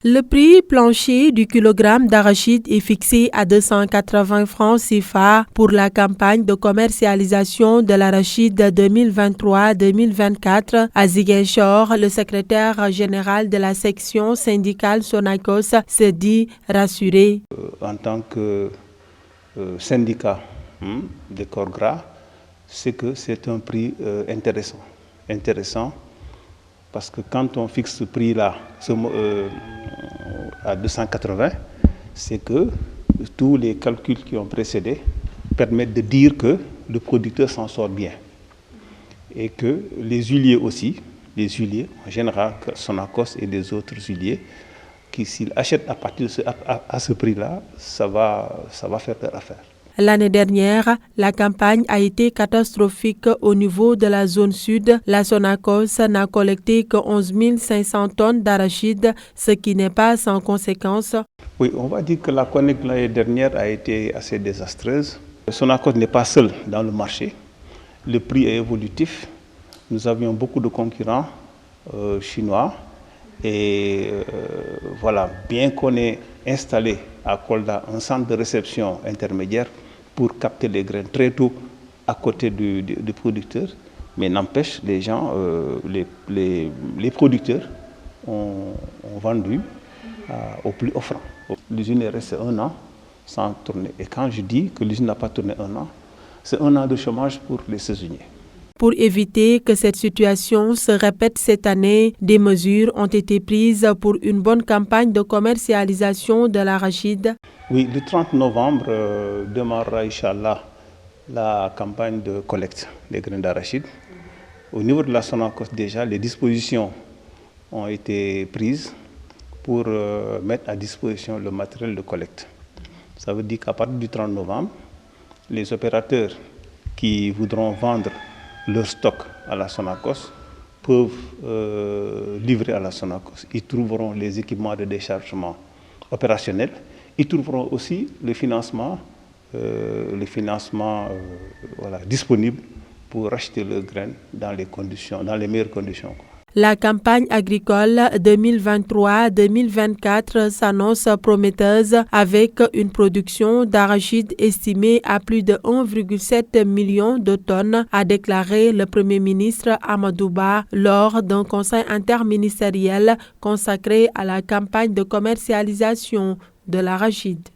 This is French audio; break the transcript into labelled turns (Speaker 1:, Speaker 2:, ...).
Speaker 1: Le prix plancher du kilogramme d'arachide est fixé à 280 francs CFA pour la campagne de commercialisation de l'arachide 2023-2024. À Ziguinchor, le secrétaire général de la section syndicale Sonacos se dit rassuré.
Speaker 2: En tant que syndicat de corps gras, c'est que c'est un prix intéressant parce que quand on fixe ce prix-là à 280, c'est que tous les calculs qui ont précédé permettent de dire que le producteur s'en sort bien. Et que les huiliers aussi, en général, Sonacos et les autres huiliers, qui s'ils achètent à partir de à ce prix-là, ça va faire leur affaire.
Speaker 1: L'année dernière, la campagne a été catastrophique au niveau de la zone sud. La Sonacos n'a collecté que 11 500 tonnes d'arachide, ce qui n'est pas sans conséquence.
Speaker 2: Oui, on va dire que la collecte l'année dernière a été assez désastreuse. Sonacos n'est pas seul dans le marché. Le prix est évolutif. Nous avions beaucoup de concurrents chinois. Et voilà, bien qu'on ait installé à Kolda un centre de réception intermédiaire pour capter les graines très tôt à côté du producteur, mais n'empêche, les gens, les producteurs ont vendu au plus offrant. L'usine est restée 1 an sans tourner. Et quand je dis que l'usine n'a pas tourné 1 an, c'est 1 an de chômage pour les saisonniers.
Speaker 1: Pour éviter que cette situation se répète cette année, des mesures ont été prises pour une bonne campagne de commercialisation de l'arachide.
Speaker 2: Oui, le 30 novembre démarrera, Inch'Allah, la campagne de collecte des graines d'arachide. Au niveau de la Sonacos, déjà, les dispositions ont été prises pour mettre à disposition le matériel de collecte. Ça veut dire qu'à partir du 30 novembre, les opérateurs qui voudront vendre leur stock à la Sonacos peuvent livrer à la Sonacos. Ils trouveront les équipements de déchargement opérationnels. Ils trouveront aussi le financement, disponible pour acheter leurs graines dans les meilleures conditions.
Speaker 1: La campagne agricole 2023-2024 s'annonce prometteuse avec une production d'arachide estimée à plus de 1,7 million de tonnes, a déclaré le Premier ministre Amadou Ba lors d'un conseil interministériel consacré à la campagne de commercialisation de l'arachide.